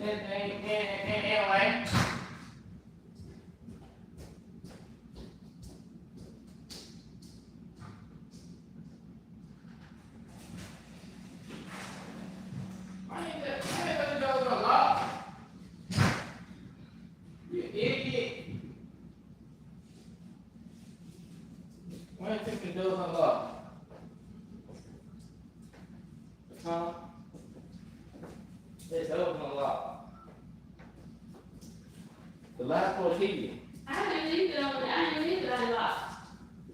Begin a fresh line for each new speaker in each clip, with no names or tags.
Anyway. I ain't got the door unlocked. You idiot. Why you think the door's unlocked? Huh? This door's unlocked. The last one key.
I didn't leave it on. I didn't leave it unlocked.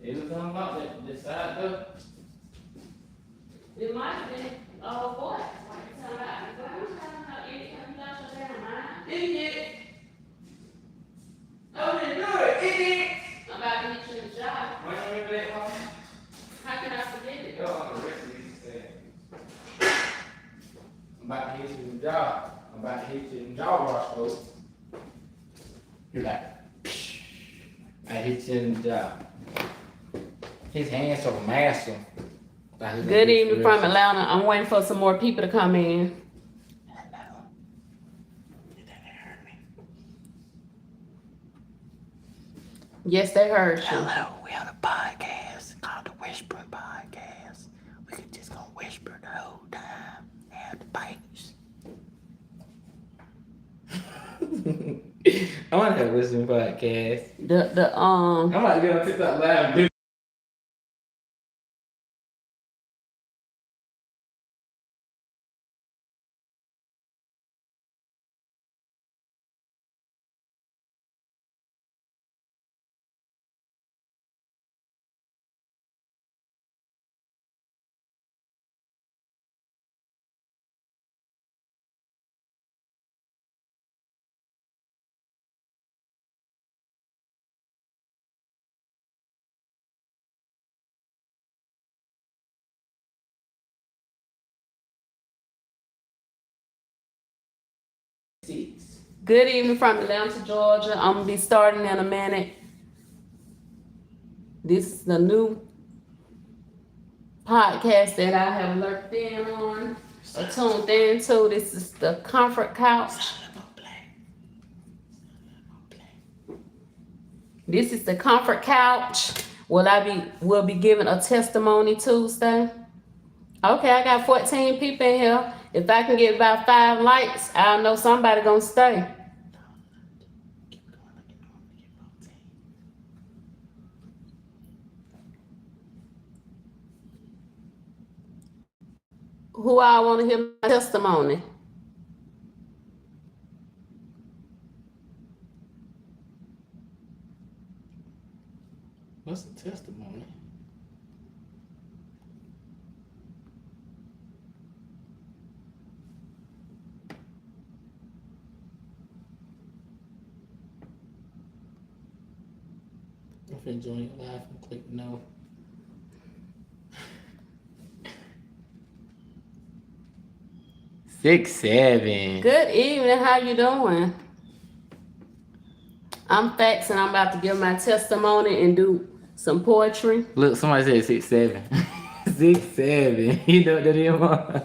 It was unlocked. The side door.
It might have been. Oh boy. Anytime you lost your damn mind.
Idiot. I didn't do it. Idiot.
I'm about to hit you in the job.
Why you remember that one?
How can I forget it?
Go on the rest of these things. I'm about to hit you in the jaw. I'm about to hit you in the jaw rush, folks. You're like, I hit you in the jaw. His hands are massive.
Good evening from Atlanta. I'm waiting for some more people to come in.
Hello. Did they hear me?
Yes, they heard you.
Hello, we on a podcast called the Whispering Podcast. We could just go whisper the whole time and have the bites. I want to have a Whispering Podcast. I'm about to get on TikTok live and do.
Good evening from Atlanta, Georgia. I'm gonna be starting in a minute. This is the new podcast that I have lurked in on or tuned into. This is the Comfort Couch. This is the Comfort Couch. Will be giving a testimony Tuesday. Okay, I got 14 people in here. If I can get about 5 likes, I know somebody gonna stay. Who I want to hear my testimony?
What's the testimony? If you're enjoying your life, and click no. Six, 7.
Good evening. How you doing? I'm Factz, and I'm about to give my testimony and do some poetry.
Look, somebody said 6, 7. 6, 7. You know what that is, Mom?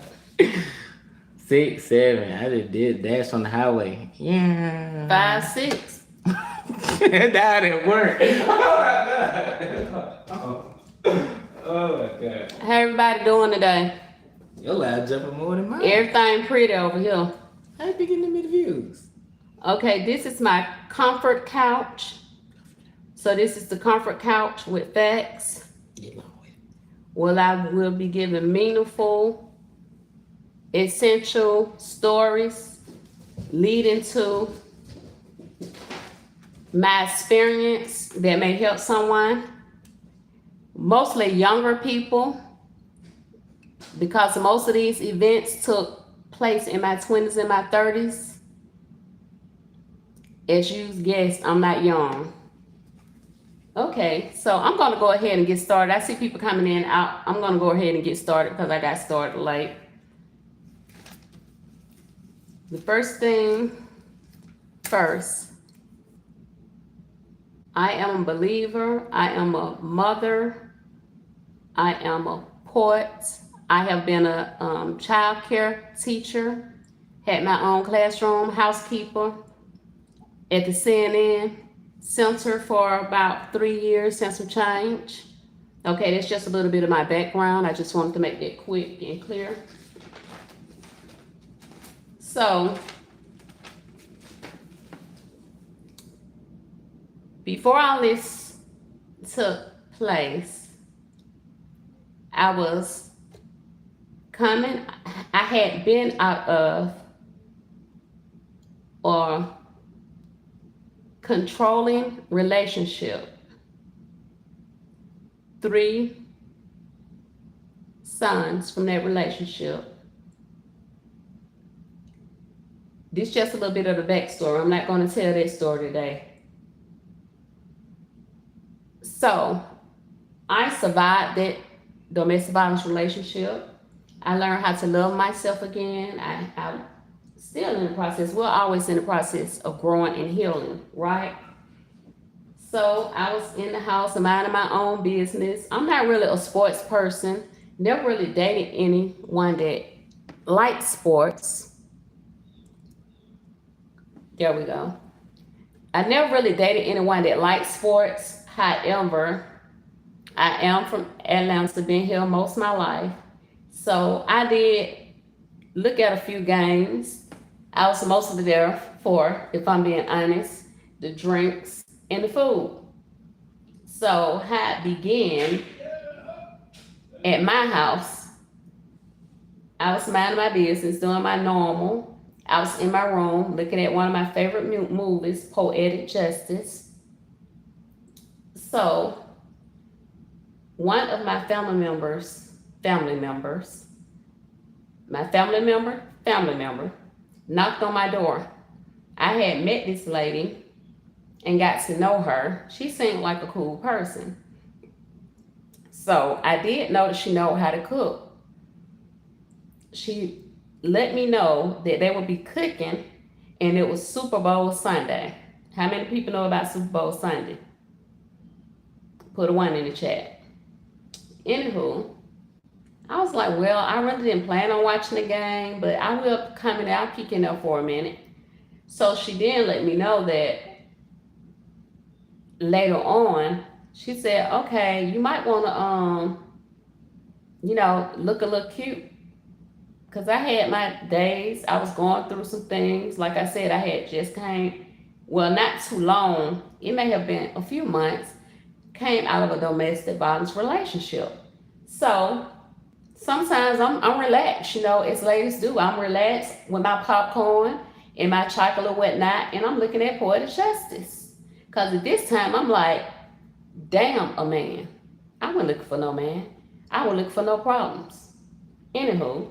6, 7. I just did dash on the highway. Yeah.
5, 6.
That didn't work. Oh my God.
How everybody doing today?
Your live jumping more than mine.
Everything pretty over here.
How you be getting them views?
Okay, this is my Comfort Couch. So this is the Comfort Couch with Factz. Well, I will be giving meaningful, essential stories leading to my experience that may help someone, mostly younger people, because most of these events took place in my 20s and my 30s. As you guessed, I'm not young. Okay, so I'm going to go ahead and get started. I see people coming in and out. I'm going to go ahead and get started because I got started late. The first thing first, I am a believer. I am a mother. I am a poet. I have been a child care teacher, Had my own classroom, housekeeper at the CNN Center for about 3 years, since some change. Okay, that's just a little bit of my background. I just wanted to make that quick and clear. So, before all this took place, I was coming, I had been out of or controlling relationship. 3 sons from that relationship. This is just a little bit of the backstory. I'm not going to tell that story today. So, I survived that domestic violence relationship. I learned how to love myself again. I'm still in the process. We're always in the process of growing and healing, right? So I was in the house and minding my own business. I'm not really a sports person. Never really dated anyone that liked sports. There we go. I never really dated anyone that liked sports. However, I am from Atlanta, been here most of my life. So I did look at a few games. I was mostly there for, if I'm being honest, the drinks and the food. So how it began at my house, I was minding my business, doing my normal. I was in my room looking at one of my favorite movies, Poetic Justice. So one of my family members, knocked on my door. I had met this lady and got to know her. She seemed like a cool person. So I did know that she knew how to cook. She let me know that they would be cooking and it was Super Bowl Sunday. How many people know about Super Bowl Sunday? Put a 1 in the chat. Anywho, I was like, well, I really didn't plan on watching the game, but I will come in out, peek in there for a minute. So she did let me know that later on, she said, okay, you might want to, look a little cute. Because I had my days, I was going through some things. Like I said, I had just not too long, it may have been a few months, came out of a domestic violence relationship. So sometimes I'm relaxed, as ladies do. I'm relaxed with my popcorn and my chocolate and whatnot, and I'm looking at Poetic Justice. Because at this time, I'm like, damn, a man. I wasn't looking for no man. I wasn't looking for no problems. Anywho,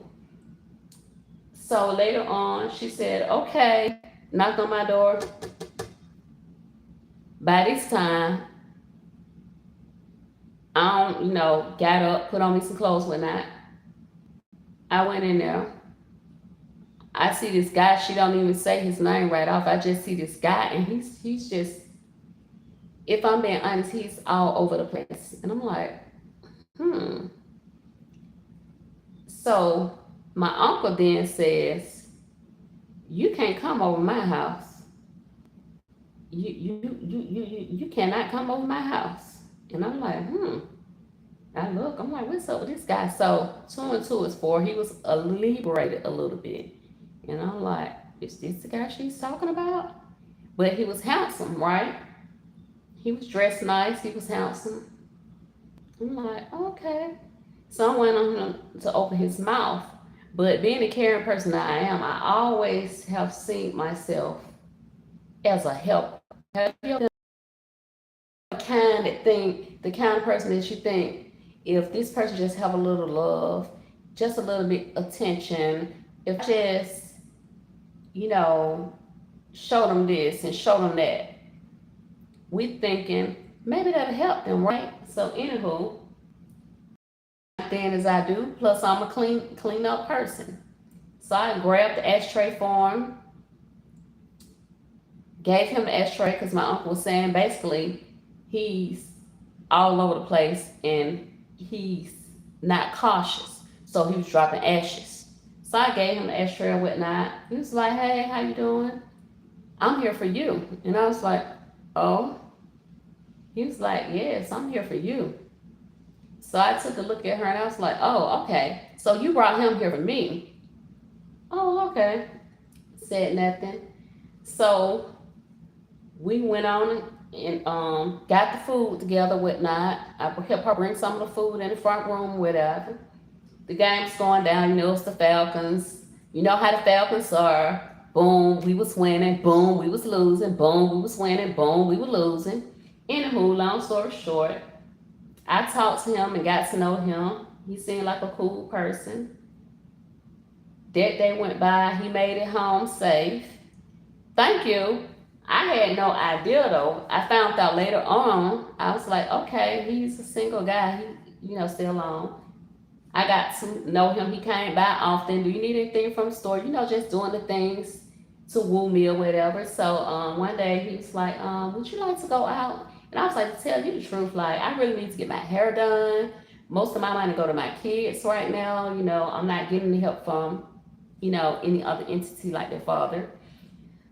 so later on, she said, okay, knocked on my door. By this time, I got up, put on me some clothes, whatnot. I went in there. I see this guy. She don't even say his name right off. I just see this guy, and he's just, if I'm being honest, he's all over the place. And I'm like, So my uncle then says, you can't come over my house. You cannot come over my house. And I'm like, I'm like, what's up with this guy? So 2 and 2 is 4. He was liberated a little bit. And I'm like, is this the guy she's talking about? But he was handsome, right? He was dressed nice. He was handsome. I'm like, okay. So I went on him to open his mouth. But being the caring person that I am, I always have seen myself as a helper. The kind of person that you think, if this person just have a little love, just a little bit attention, if just, show them this and show them that, we thinking maybe that'll help them, right? So anywho, then as I do, plus I'm a clean up person. So I grabbed the ashtray for him, gave him the ashtray because my uncle was saying basically he's all over the place and he's not cautious. So he was dropping ashes. So I gave him the extra and whatnot. He was like, hey, how you doing? I'm here for you. And I was like, oh. He was like, yes, I'm here for you. So I took a look at her and I was like, oh, okay. So you brought him here for me. Oh, okay. Said nothing. So we went on and got the food together, whatnot. I helped her bring some of the food in the front room, whatever. The game's going down, it's the Falcons. You know how the Falcons are. Boom, we was winning. Boom, we was losing. Boom, we was winning. Boom, we were losing. Anywho, long story short, I talked to him and got to know him. He seemed like a cool person. That day went by. He made it home safe. Thank you. I had no idea though. I found out later on. I was like, okay, he's a single guy. He, still on. I got to know him. He came by often. Do you need anything from the store? Just doing the things to woo me or whatever. So one day he was like, would you like to go out? And I was like, to tell you the truth, like I really need to get my hair done. Most of my money go to my kids right now. I'm not getting any help from, any other entity like their father.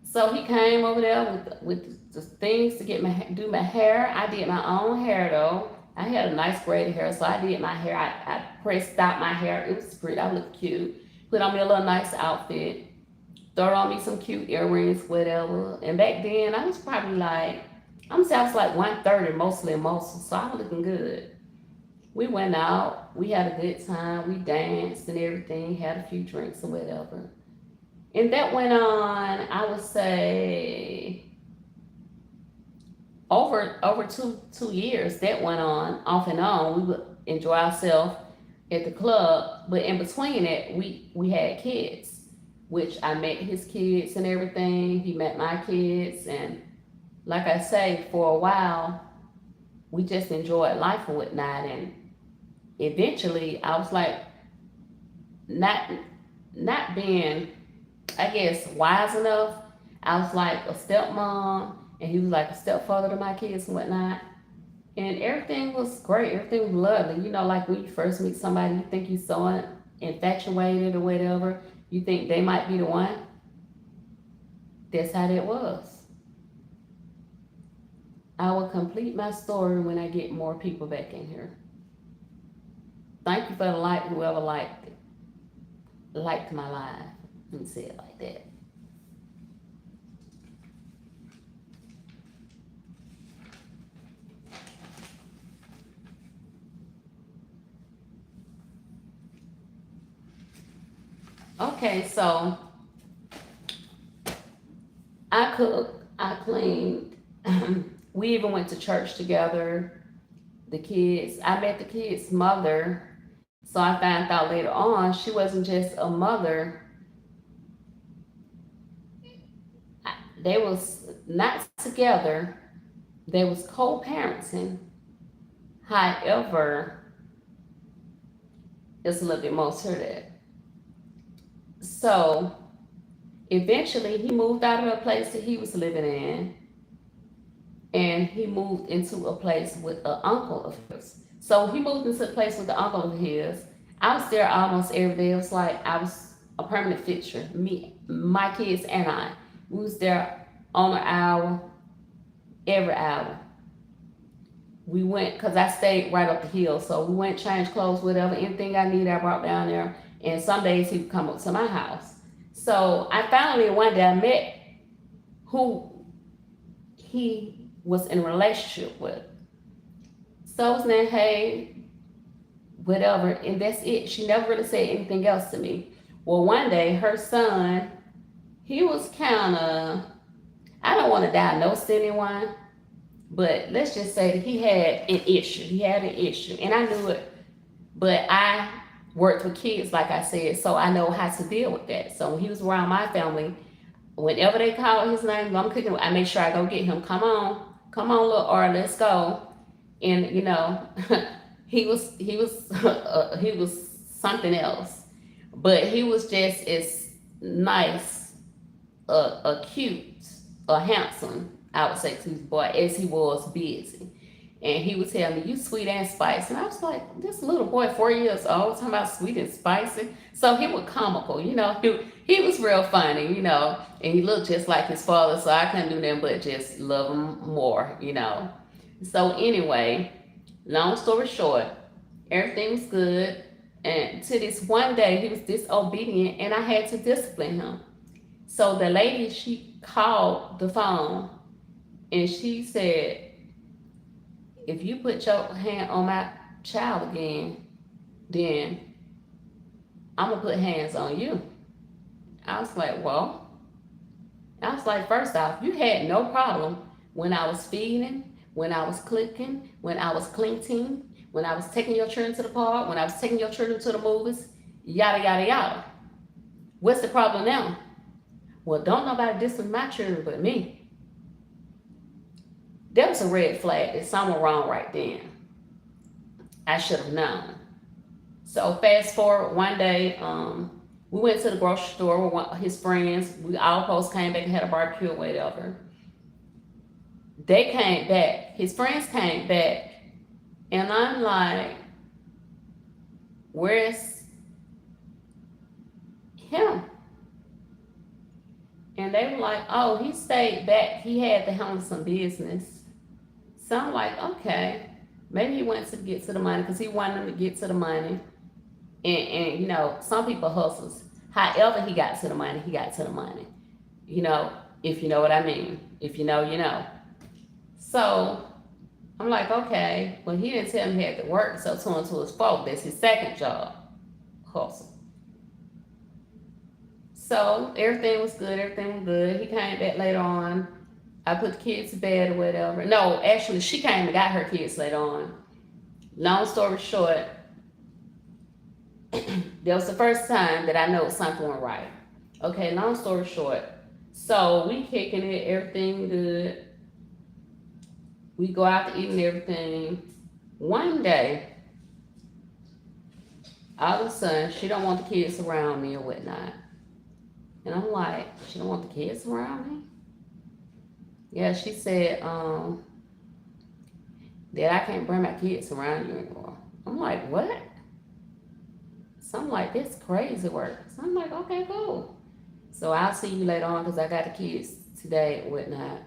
So he came over there with the things to do my hair. I did my own hair though. I had a nice braided hair, so I did my hair. I pressed out my hair. It was pretty. I looked cute. Put on me a little nice outfit. Throw on me some cute earrings, whatever. And back then, I was probably like, I was like 130 mostly, so I was looking good. We went out. We had a good time. We danced and everything. Had a few drinks or whatever. And that went on, I would say, over two years. That went on, off and on. We would enjoy ourselves at the club, but in between it, we had kids, which I met his kids and everything. He met my kids, and like I say, for a while, we just enjoyed life and whatnot. And eventually, I was like, not being, I guess, wise enough. I was like a stepmom, and he was like a stepfather to my kids and whatnot. And everything was great. Everything was lovely. Like when you first meet somebody, you think you're so infatuated or whatever. You think they might be the one. That's how that was. I will complete my story when I get more people back in here. Thank you for the like, whoever liked it. Liked my live. Let me say it like that. Okay, so I cooked, I cleaned. We even went to church together. The kids, I met the kids' mother. So I found out later on she wasn't just a mother. They was not together. They was co-parenting. However, there's a little bit more to that. So eventually he moved out of a place that he was living in, and he moved into a place with an uncle of his. So he moved into a place with the uncle of his. I was there almost every day. It was like I was a permanent fixture. Me, my kids, and I. We was there on an hour, every hour. We went, because I stayed right up the hill. So we went, changed clothes, whatever. Anything I needed, I brought down there. And some days he would come up to my house. So I finally, one day I met who he was in a relationship with. So I was saying, hey, whatever. And that's it. She never really said anything else to me. Well, one day her son, he was kind of, I don't want to diagnose anyone, but let's just say that he had an issue. He had an issue, and I knew it. But I worked with kids, like I said, so I know how to deal with that. So when he was around my family, whenever they called his name, I'm cooking, I make sure I go get him. Come on, little R, let's go. And he was something else, but he was just as nice, cute, handsome, I would say, to his boy, as he was busy. And he would tell me, "You sweet and spicy." And I was like, this little boy, 4 years old, talking about sweet and spicy. So he was comical, he was real funny, and he looked just like his father. So I couldn't do nothing but just love him more. So anyway, long story short, everything was good. And to this one day, he was disobedient and I had to discipline him. So the lady, she called the phone and she said, "If you put your hand on my child again, then I'm going to put hands on you." I was like, first off, you had no problem when I was feeding, when I was clicking, when I was cleaning, when I was taking your children to the park, when I was taking your children to the movies, yada, yada, yada. What's the problem now? Well, don't nobody discipline my children but me. That was a red flag. There's something wrong right then. I should have known. So fast forward one day, we went to the grocery store with his friends. We all post came back and had a barbecue or whatever. They came back. His friends came back. And I'm like, "Where's him?" And they were like, "Oh, he stayed back. He had to handle some business." So I'm like, okay, maybe he went to get to the money because he wanted them to get to the money. And some people hustles. However he got to the money, he got to the money. If you know what I mean. If you know, you know. So I'm like, okay, well, he didn't tell me he had to work, so to and to his fault. That's his second job, hustle. So everything was good. He came back later on. I put the kids to bed or whatever. No, actually, she came and got her kids later on. Long story short, that was the first time that I know something went right. Okay, long story short. So we kicking it, everything good. We go out to eat and everything. One day, all of a sudden, she don't want the kids around me or whatnot. And I'm like, she don't want the kids around me? Yeah, she said that I can't bring my kids around you anymore. I'm like, what? So I'm like, that's crazy work. So I'm like, okay, cool. So I'll see you later on because I got the kids today and whatnot.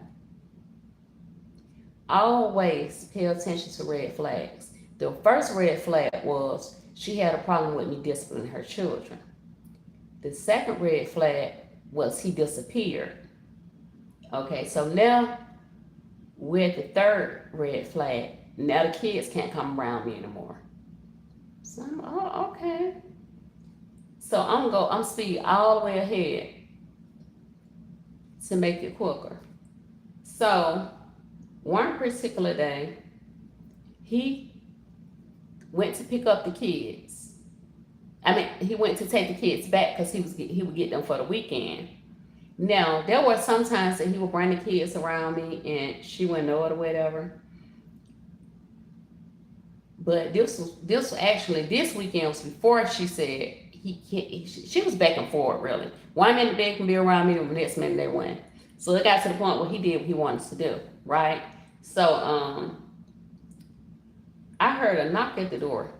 Always pay attention to red flags. The first red flag was she had a problem with me disciplining her children. The second red flag was he disappeared. Okay, so now we're at the third red flag. Now the kids can't come around me anymore. So I'm, oh, okay. So I'm speed all the way ahead to make it quicker. So one particular day, he went to pick up the kids. He went to take the kids back because he would get them for the weekend. Now, there were some times that he would bring the kids around me and she wouldn't know it or whatever. But this weekend was before she said she was back and forth really. 1 minute they can be around me, and the next minute they went. So it got to the point where he did what he wanted to do, right? So I heard a knock at the door.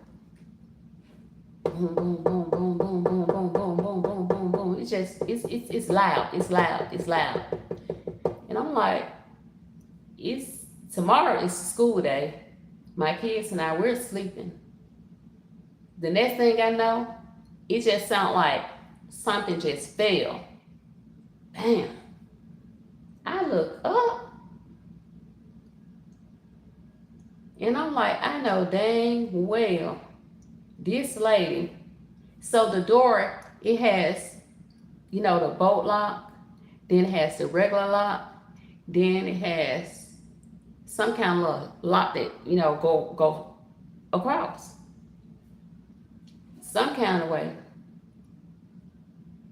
Boom, boom, boom, boom, boom, boom, boom, boom, boom, boom, boom, boom. It's loud. And I'm like, tomorrow is school day. My kids and I, we're sleeping. The next thing I know, it just sounded like something just fell. Bam. I look up. And I'm like, I know dang well this lady. So the door, it has, the bolt lock. Then it has the regular lock. Then it has some kind of lock that, go across. Some kind of way.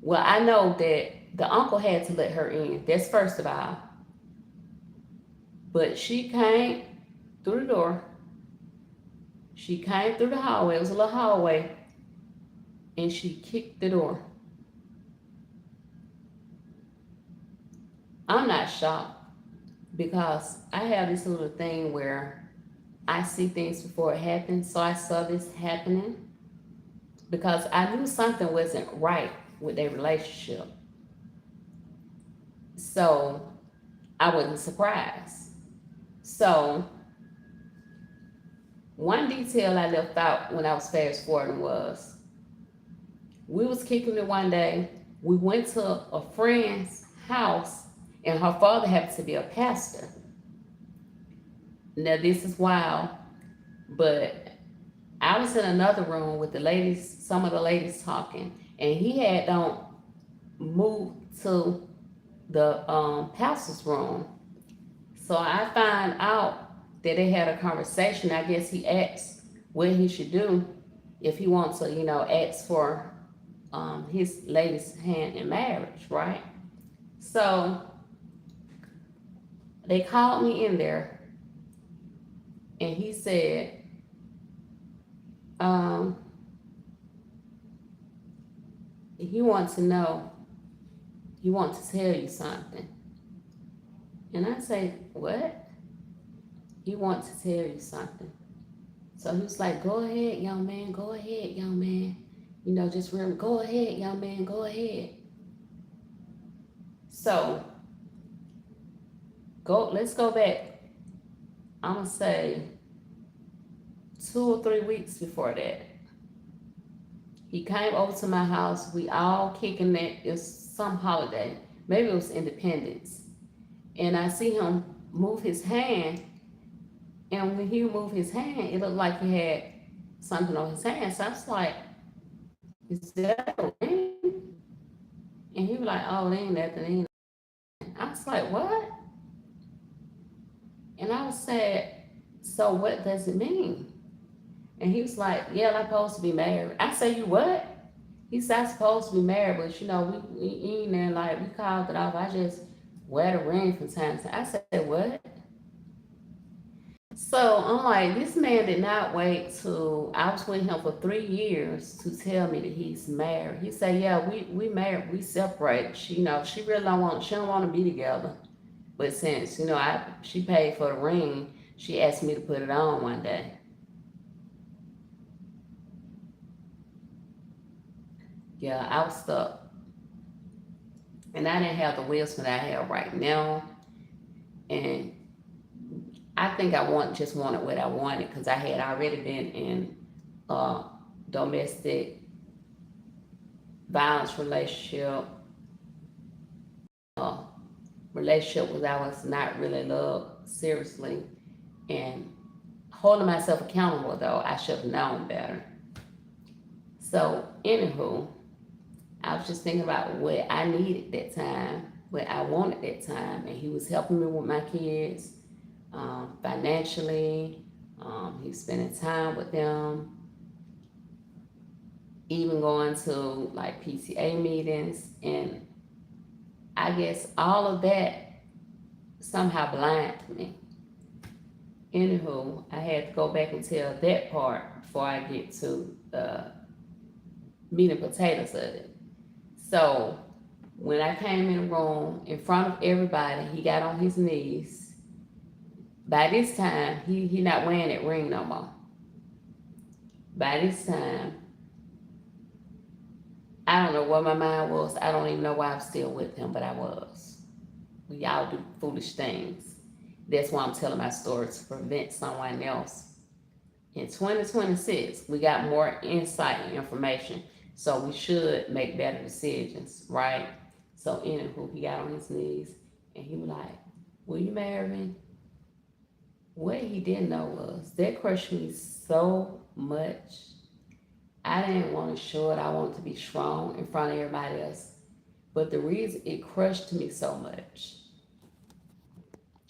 Well, I know that the uncle had to let her in. That's first of all. But she came through the door. She came through the hallway. It was a little hallway. And she kicked the door. I'm not shocked because I have this little thing where I see things before it happens. So I saw this happening because I knew something wasn't right with their relationship. So I wasn't surprised. So one detail I left out when I was fast forwarding was we was kicking it one day. We went to a friend's house and her father happened to be a pastor. Now this is wild, but I was in another room with the ladies, some of the ladies talking, and he had moved to the pastor's room. So I find out that they had a conversation. I guess he asked what he should do if he wants to, ask for his lady's hand in marriage, right? So they called me in there, and he said, he wants to know, he wants to tell you something. And I say, what? He wants to tell you something. So he was like, go ahead, young man, go ahead, young man. Just remember, go ahead, young man, go ahead. So let's go back. I'm gonna say 2 or 3 weeks before that. He came over to my house. We all kicking it. It's some holiday. Maybe it was Independence. And I see him move his hand. And when he moved his hand, it looked like he had something on his hand. So I was like, is that a ring? And he was like, oh, it ain't nothing. I was like, what? And I was said, so what does it mean? And he was like, yeah, I'm supposed to be married. I said, you what? He said, I'm supposed to be married, but we ain't there, like, we called it off. I just wear the ring from time to time. I said, what? So I'm like, this man did not wait till I was with him for 3 years to tell me that he's married. He said, yeah, we married, we separated. She really she don't want to be together. But since, she paid for the ring, she asked me to put it on one day. Yeah, I was stuck. And I didn't have the wisdom that I have right now. And I think I just wanted what I wanted because I had already been in a domestic violence relationship, relationship where I was not really loved seriously, and holding myself accountable though, I should have known better. So anywho, I was just thinking about what I needed that time, what I wanted that time, and he was helping me with my kids. Financially, he was spending time with them, even going to like PTA meetings, and I guess all of that somehow blinded me. Anywho, I had to go back and tell that part before I get to the meat and potatoes of it. So when I came in the room in front of everybody, he got on his knees. By this time, he not wearing that ring no more. By this time, I don't know what my mind was. I don't even know why I'm still with him, but I was. We all do foolish things. That's why I'm telling my story, to prevent someone else. In 2026, we got more insight and information, so we should make better decisions, right? So anywho, he got on his knees and he was like, will you marry me? What he didn't know was that crushed me so much. I didn't want to show it. I wanted to be strong in front of everybody else. But the reason it crushed me so much,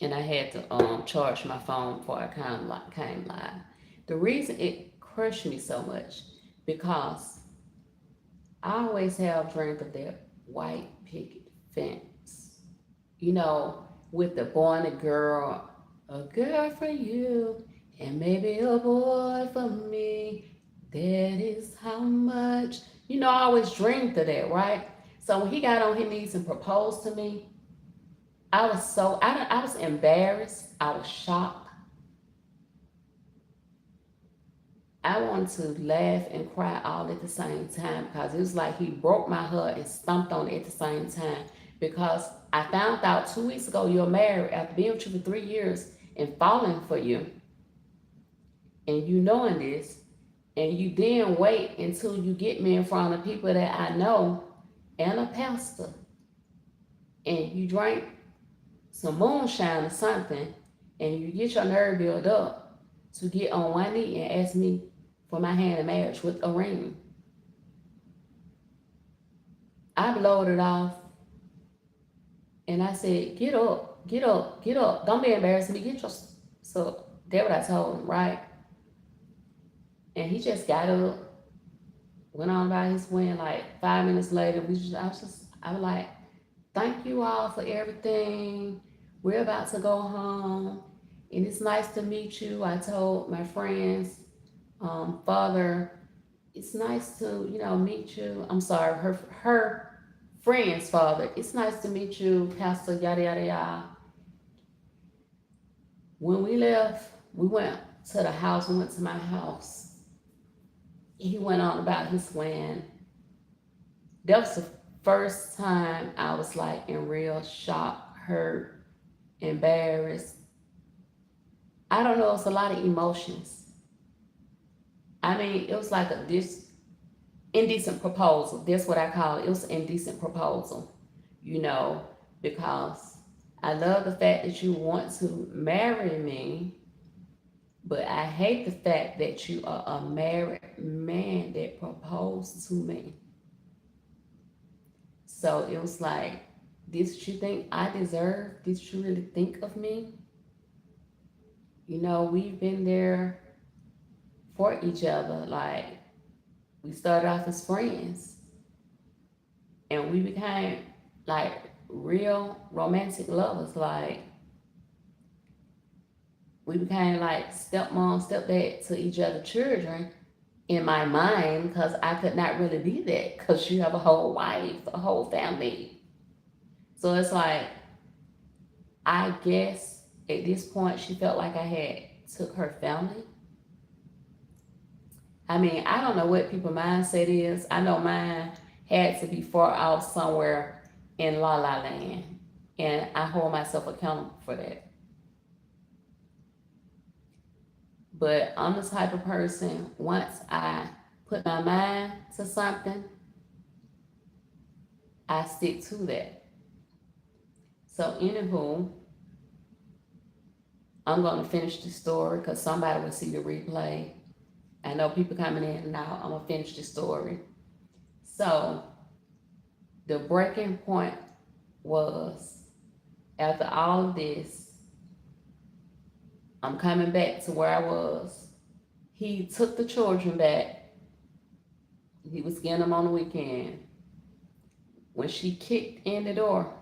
and I had to charge my phone before I came live. The reason it crushed me so much, because I always have dreamed of that white picket fence. With the boy and the girl, a girl for you, and maybe a boy for me. That is how much. I always dreamed of that, right? So when he got on his knees and proposed to me, I was embarrassed. I was shocked. I wanted to laugh and cry all at the same time because it was like he broke my heart and stomped on it at the same time. Because I found out 2 weeks ago you're married after being with you for 3 years and falling for you, and you knowing this, and you then wait until you get me in front of people that I know and a pastor, and you drink some moonshine or something, and you get your nerve built up to get on one knee and ask me for my hand in marriage with a ring. I blowed it off and I said, get up, get up, get up. Don't be embarrassed me. Get your so that's what I told him, right? And he just got up, went on about his way, and like 5 minutes later, I was like, thank you all for everything. We're about to go home, and it's nice to meet you. I told my friends, father, it's nice to meet you. I'm sorry, her friend's father. It's nice to meet you, Pastor. Yada yada yada. When we left, we went to the house. We went to my house. He went on about his land. That was the first time I was like in real shock, hurt, embarrassed. I don't know, it's a lot of emotions. I mean, it was like this indecent proposal. That's what I call it. It was an indecent proposal, because I love the fact that you want to marry me, but I hate the fact that you are a married man that proposed to me. So it was like, this what you think I deserve? This what you really think of me? We've been there for each other. Like, we started off as friends and we became like real romantic lovers. Like, we became like stepmom, stepdad to each other's children in my mind, because I could not really be that because you have a whole wife, a whole family. So it's like, I guess at this point she felt like I had took her family. I mean, I don't know what people's mindset is. I know mine had to be far off somewhere in La La Land, and I hold myself accountable for that. But I'm the type of person, once I put my mind to something, I stick to that. So anywho, I'm going to finish the story because somebody will see the replay. I know people coming in and out. I'm going to finish the story. So the breaking point was, after all of this, I'm coming back to where I was. He took the children back. He was getting them on the weekend. When she kicked in the door,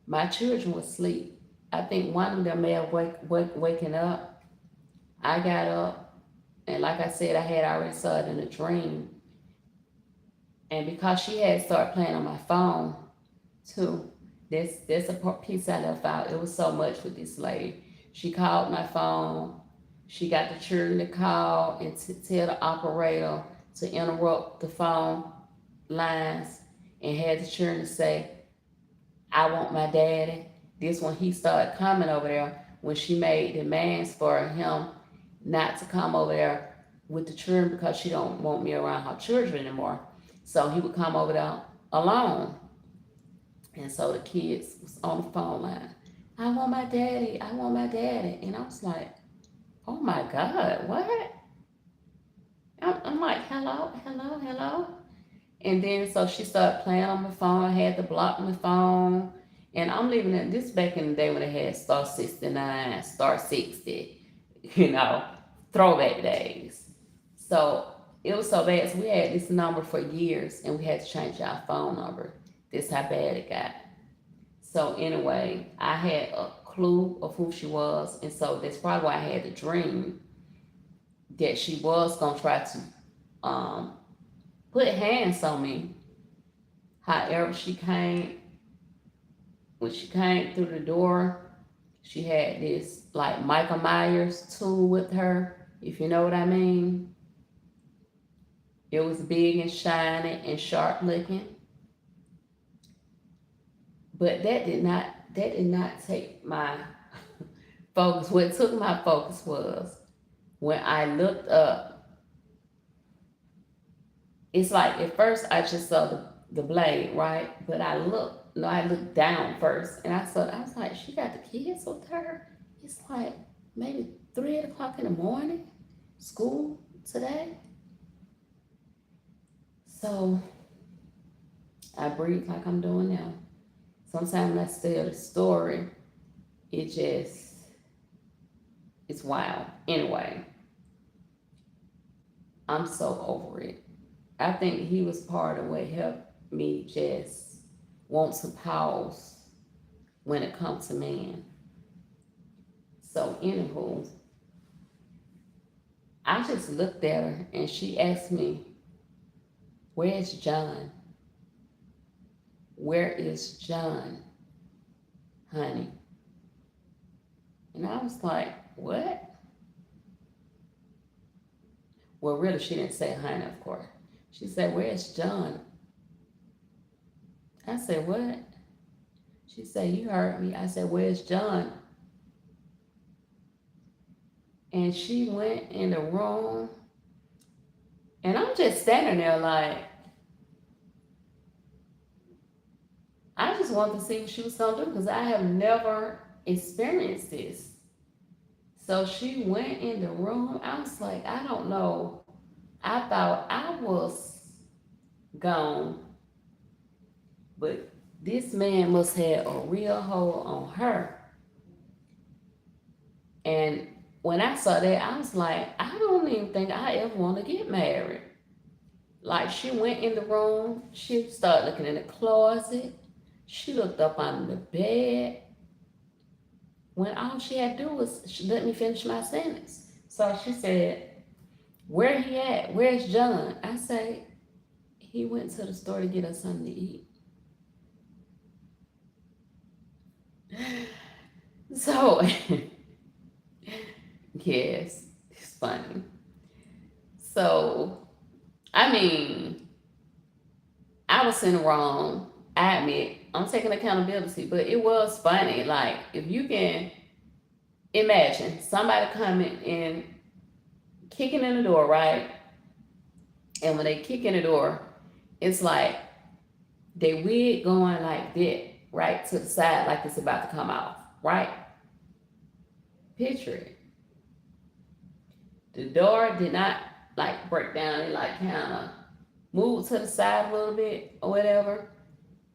my children were asleep. I think one of them may have waken up. I got up, and like I said, I had already saw it in a dream. And because she had started playing on my phone too, there's a piece I left out. It was so much with this lady. She called my phone. She got the children to call and tell the operator to interrupt the phone lines, and had the children to say, I want my daddy. This when he started coming over there, when she made demands for him not to come over there with the children because she don't want me around her children anymore. So he would come over there alone. And so the kids was on the phone line. I want my daddy. I want my daddy. And I was like, oh my God, what? I'm like, hello, hello, hello. And then so she started playing on my phone. I had to block my phone. And I'm leaving it, this back in the day when they had star 69, star 60, throwback days. So it was so bad. So we had this number for years and we had to change our phone number. This how bad it got. So anyway, I had a clue of who she was. And so that's probably why I had the dream that she was going to try to put hands on me. However, when she came through the door, she had this like Michael Myers tool with her. if you know what I mean. It was big and shiny and sharp looking. But that did not take my focus. What took my focus was when I looked up, it's like at first I just saw the blade, right? But I looked down first and I was like, she got the kids with her. It's like maybe 3 o'clock in the morning, school today. So I breathe like I'm doing now. Sometimes when I tell the story, it's wild. Anyway, I'm so over it. I think he was part of what helped me just want to pause when it comes to man. So anywho, I just looked at her and she asked me, where's John? Where is John, honey? And I was like, what? Well, really, she didn't say honey, of course. She said, where's John? I said, what? She said, you heard me. I said, where's John? And she went in the room, and I'm just standing there like, I just wanted to see what she was going to do because I have never experienced this. So she went in the room. I was like, I don't know. I thought I was gone, but this man must have a real hold on her. And when I saw that, I was like, I don't even think I ever want to get married. Like, she went in the room, she started looking in the closet, she looked up under the bed, when all she had to do was let me finish my sentence. So she said, where he at? Where's John? I said, he went to the store to get us something to eat. So, yes, it's funny. So, I mean, I was in the wrong. I admit, I'm taking accountability, but it was funny. Like, if you can imagine somebody coming in, kicking in the door, right? And when they kick in the door, it's like they wig going like that, right to the side, like it's about to come off, right? Picture it. The door did not like break down. It like kind of moved to the side a little bit or whatever.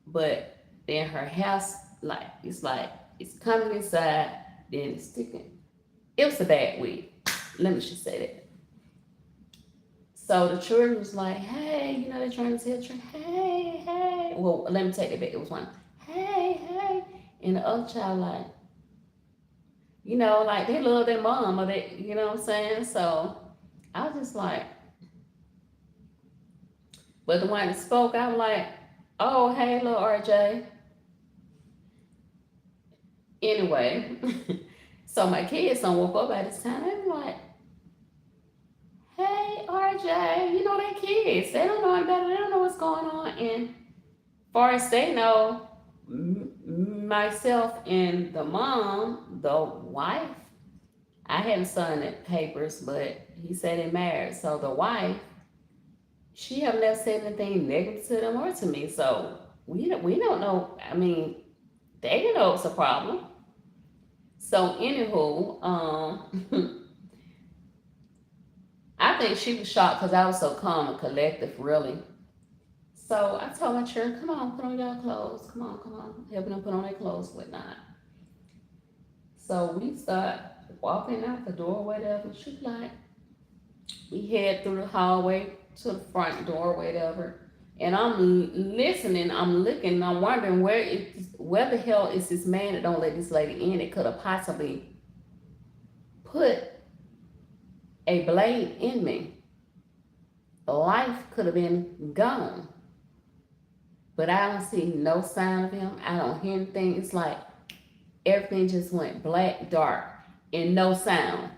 But then her house, like it's coming inside, then it's sticking. It was a bad wig. Let me just say that. So the children was like, hey, they're trying to tell the children, hey, hey. Well, let me take it back. It was one, hey, hey. And the other child like, like they love their mom or they, you know what I'm saying? So I was just like, but the one that spoke, I was like, oh, hey, little RJ. Anyway, so my kids don't woke up at this time. They were like, hey, RJ, they're kids. They don't know any better. They don't know what's going on. And far as they know, myself and the mom, the wife, I haven't signed the papers, but he said they're married. So the wife, she have never said anything negative to them or to me. So we don't know. I mean, they didn't know it was a problem. So anywho, I think she was shocked because I was so calm and collective, really. So I told my children, come on, put on your clothes. Come on. Helping them put on their clothes, whatnot. So we start walking out the door, whatever. She's like, we head through the hallway to the front door, whatever. And I'm listening, I'm looking, I'm wondering where the hell is this man that don't let this lady in? It could have possibly put a blade in me. Life could have been gone. But I don't see no sign of him. I don't hear anything. It's like everything just went black, dark, and no sound.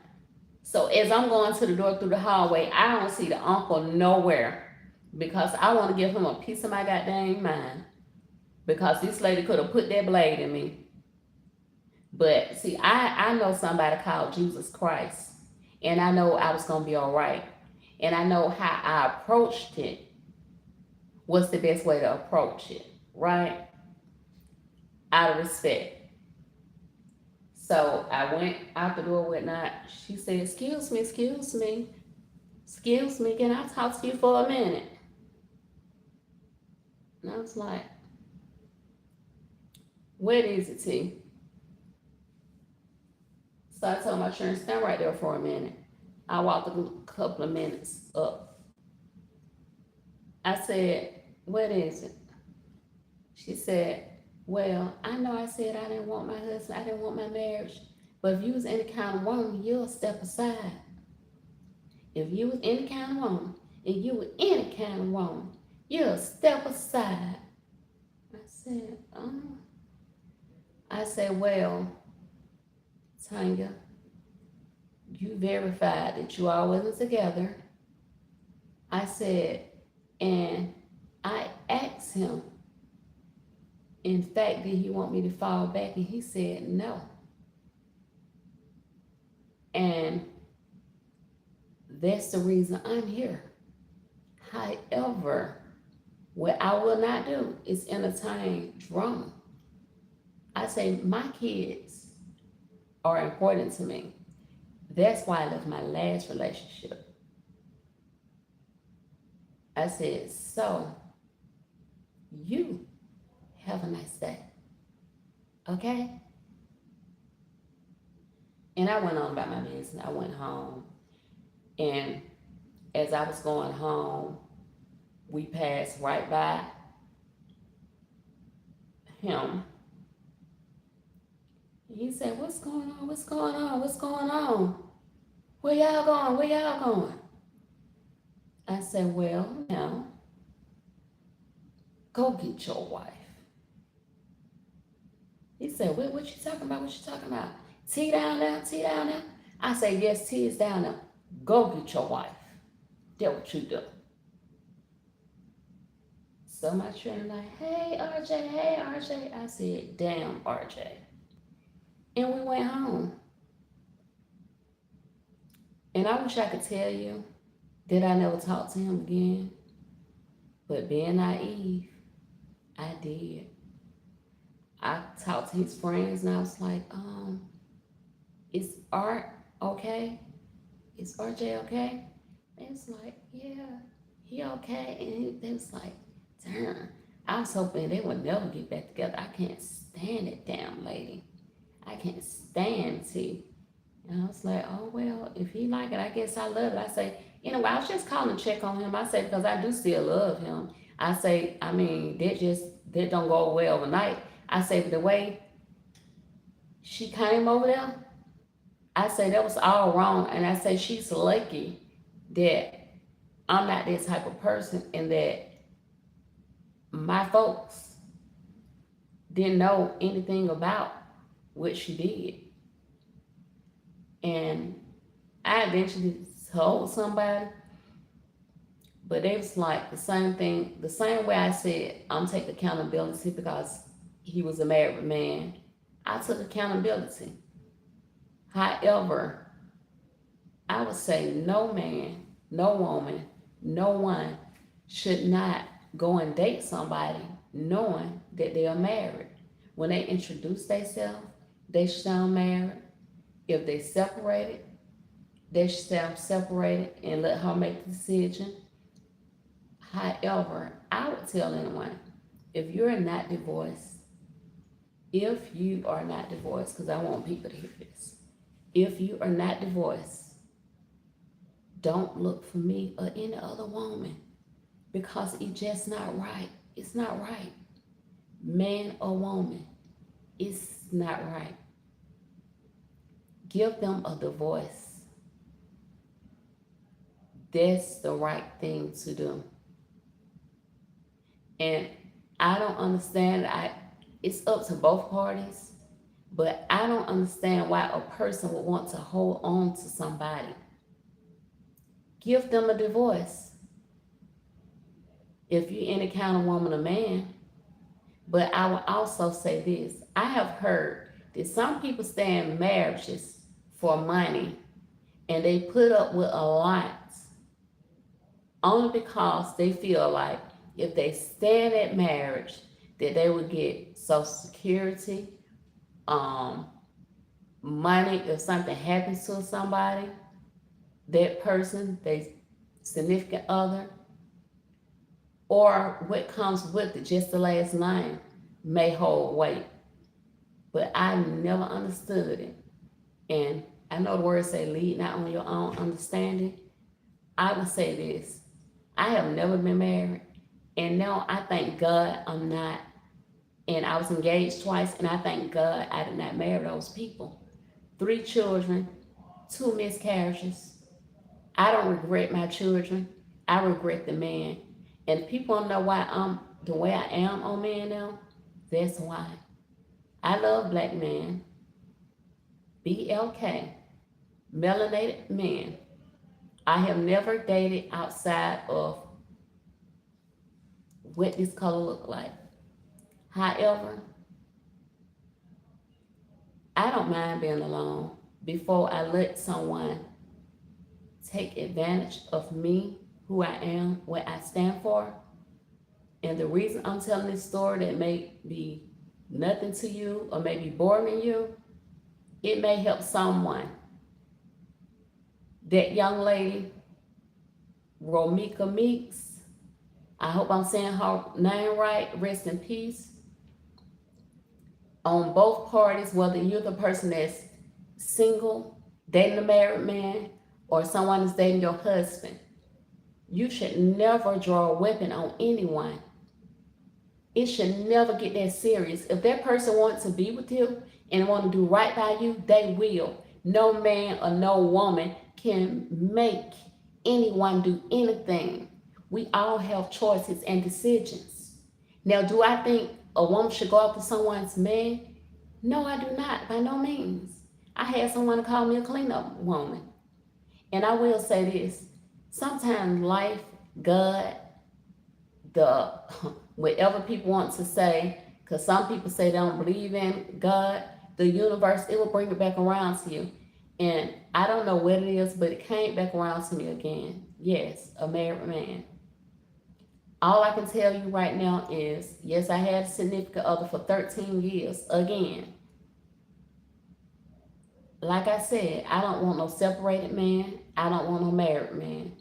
So as I'm going to the door through the hallway, I don't see the uncle nowhere because I want to give him a piece of my goddamn mind because this lady could have put that blade in me. But see, I know somebody called Jesus Christ, and I know I was going to be all right. And I know how I approached it. What's the best way to approach it, right? Out of respect. So I went out the door, whatnot. She said, excuse me, can I talk to you for a minute? And I was like, what is it, T? So I told my children, stand right there for a minute. I walked a couple of minutes up. I said, what is it? She said, well, I know I said I didn't want my husband, I didn't want my marriage, but if you was any kind of woman, you'll step aside. If you was any kind of woman, and you were any kind of woman, you'll step aside. I said, oh. I said, well, Tanya, you verified that you all wasn't together. I said, and I asked him, in fact, did he want me to fall back? And he said no. And that's the reason I'm here. However, what I will not do is entertain drama. I say my kids are important to me. That's why I left my last relationship. I said, so you have a nice day. Okay? And I went on about my business. I went home. And as I was going home, we passed right by him. He said, what's going on? What's going on? What's going on? Where y'all going? Where y'all going? I said, well, now, go get your wife. He said, what you talking about? What you talking about? T down there? T down there? I said, yes, T is down there. Go get your wife. That's what you do. So my children like, hey, RJ. I said, damn, RJ. And we went home. And I wish I could tell you that I never talked to him again. But being naive, I did. I talked to his friends and I was like, is Art okay? Is RJ okay? They was like, yeah, he okay. And they was like, damn. I was hoping they would never get back together. I can't stand it, damn lady. I can't stand T. And I was like, oh, well, if he like it, I guess I love it. I say, anyway, I was just calling to check on him. I say, because I do still love him. I say, I mean, that don't go away overnight. I say, but the way she came over there, I say that was all wrong. And I say, she's lucky that I'm not that type of person and that my folks didn't know anything about what she did. And I eventually told somebody, but it was like the same thing, the same way I said, I'm taking accountability because he was a married man. I took accountability. However, I would say no man, no woman, no one should not go and date somebody knowing that they are married. When they introduce themselves, they sound married. If they separated, they sound separated and let her make the decision. However, I would tell anyone, if you're not divorced, because I want people to hear this. If you are not divorced, don't look for me or any other woman because it's just not right. It's not right. Man or woman, it's not right. Give them a divorce. That's the right thing to do. And I don't understand. It's up to both parties. But I don't understand why a person would want to hold on to somebody. Give them a divorce if you're any kind of woman or man. But I will also say this. I have heard that some people stay in marriages for money and they put up with a lot only because they feel like if they stay in that marriage that they would get social security, um, money if something happens to somebody, that person, their significant other, or what comes with it, just the last name, may hold weight. But I never understood it. And I know the words say lead not on your own understanding. I would say this. I have never been married. And now I thank God I'm not. And I was engaged twice, and I thank God I did not marry those people. 3 children, 2 miscarriages. I don't regret my children. I regret the man. And people don't know why I'm the way I am on men now. That's why. I love black men. BLK. Melanated men. I have never dated outside of what this color look like. However, I don't mind being alone before I let someone take advantage of me, who I am, what I stand for. And the reason I'm telling this story that may be nothing to you or may be boring to you, it may help someone. That young lady, Romika Meeks, I hope I'm saying her name right, rest in peace. On both parties, whether you're the person that's single, dating a married man, or someone is dating your husband, you should never draw a weapon on anyone. It should never get that serious. If that person wants to be with you and want to do right by you, they will. No man or no woman can make anyone do anything. We all have choices and decisions. Now, do I think a woman should go after someone's man? No, I do not, by no means. I had someone call me a cleanup woman. And I will say this, sometimes life, God, the whatever people want to say, because some people say they don't believe in God, the universe, it will bring it back around to you. And I don't know what it is, but it came back around to me again. Yes, a married man. All I can tell you right now is, yes, I had a significant other for 13 years. Again, like I said, I don't want no separated man. I don't want no married man.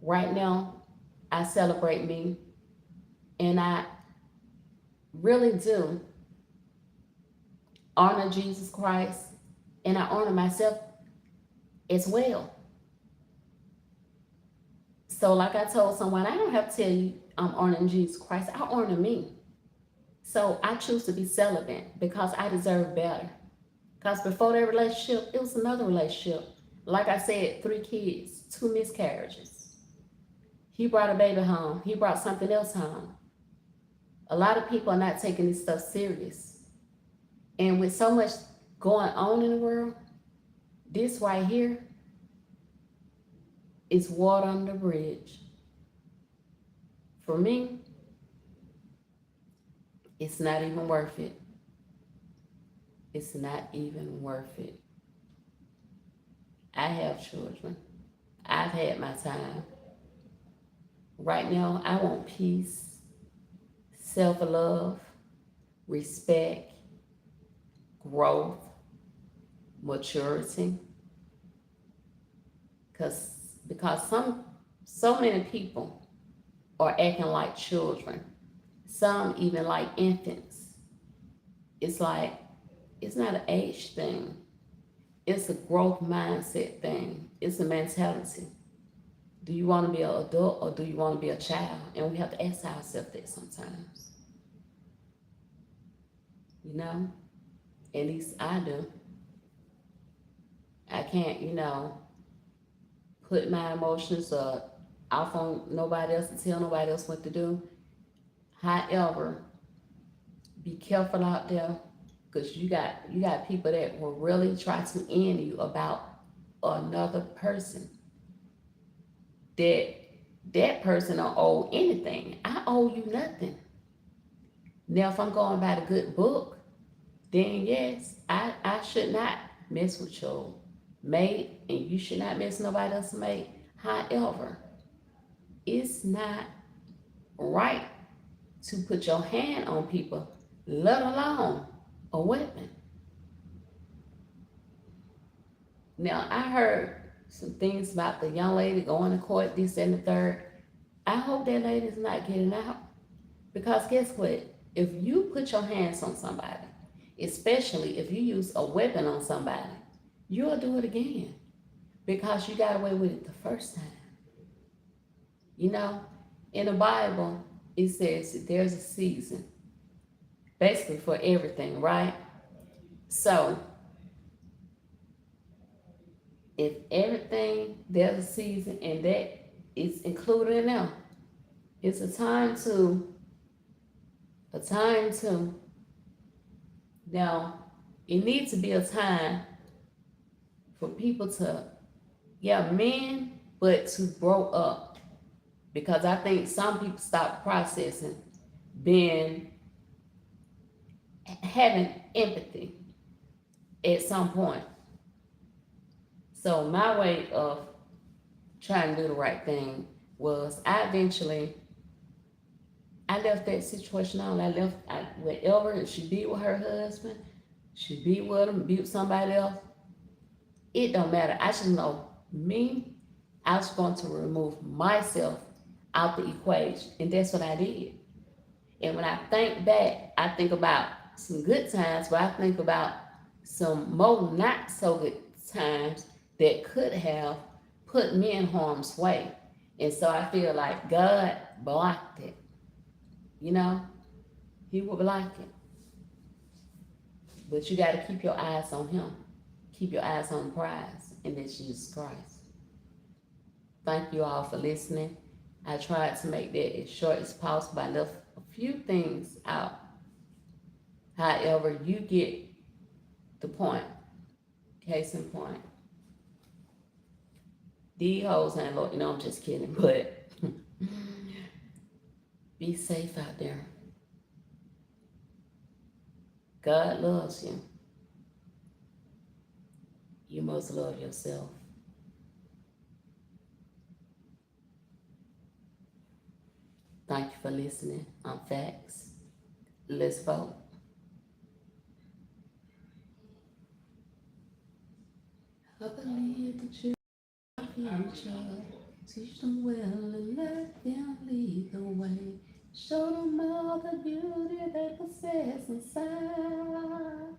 Right now, I celebrate me, and I really do honor Jesus Christ, and I honor myself as well. So like I told someone, I don't have to tell you I'm honoring Jesus Christ. I honor me. So I choose to be celibate because I deserve better. Because before that relationship, it was another relationship. Like I said, 3 kids, 2 miscarriages. He brought a baby home. He brought something else home. A lot of people are not taking this stuff serious. And with so much going on in the world, this right here is water under the bridge. For me, it's not even worth it. It's not even worth it. I have children. I've had my time. Right now, I want peace, self-love, respect, growth, maturity. Because so many people are acting like children. Some even like infants. It's like, it's not an age thing. It's a growth mindset thing. It's a mentality. Do you want to be an adult or do you want to be a child? And we have to ask ourselves that sometimes. You know? At least I do. I can't, put my emotions off on nobody else and tell nobody else what to do. However, be careful out there, because you got people that will really try to end you about another person. That person don't owe anything. I owe you nothing. Now, if I'm going by the good book, then yes, I should not mess with your mate, and you should not mess with nobody else's mate. However, it's not right to put your hand on people, let alone a weapon. Now, I heard some things about the young lady going to court, this and the third. I hope that lady's not getting out. Because guess what? If you put your hands on somebody, especially if you use a weapon on somebody, you'll do it again because you got away with it the first time. You know, in the Bible, it says that there's a season basically for everything, right? So, if everything, there's a season and that is included in them, it's a time to now, it needs to be a time for people to, yeah, men, but to grow up. Because I think some people stop processing, being, having empathy at some point. So my way of trying to do the right thing was I left that situation on. Whatever she be with her husband, she be with him, be with somebody else. It don't matter. I just know me, I was going to remove myself out the equation. And that's what I did. And when I think back, I think about some good times, but I think about some more not so good times that could have put me in harm's way. And so I feel like God blocked it. You know, He will block it. But you got to keep your eyes on Him. Keep your eyes on the prize, and that's Jesus Christ. Thank you all for listening. I tried to make that as short as possible. I left a few things out. However, you get the point. Case in point. These hoes ain't low. You know, I'm just kidding, but be safe out there. God loves you. You must love yourself. Thank you for listening. I'm Factz. Let's vote. I believe that you are the future. Teach them well and let them lead the way. Show them all the beauty they possess inside.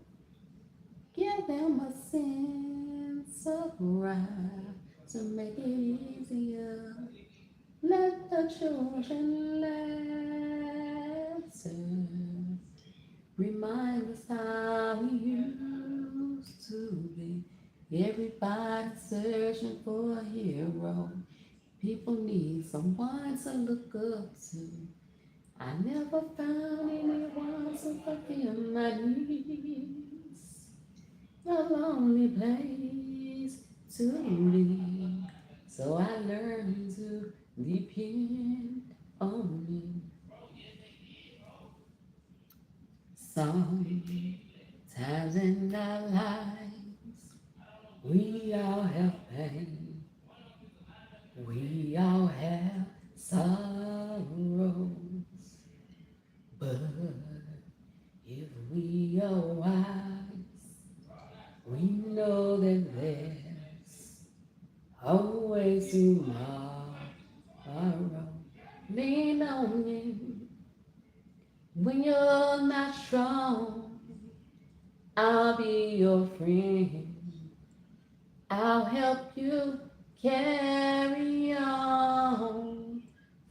Give them a sense of pride to make it easier. Let the children laughter remind us how we used to be. Everybody searching for a hero. People need someone to look up to. I never found anyone to fulfill my needs. A lonely place to be. So I learned to depend on me. Sometimes in our lives, we all have pain. We all have sorrows. But if we are wise, we know that there's always tomorrow. Lean on me when you're not strong. I'll be your friend. I'll help you carry on.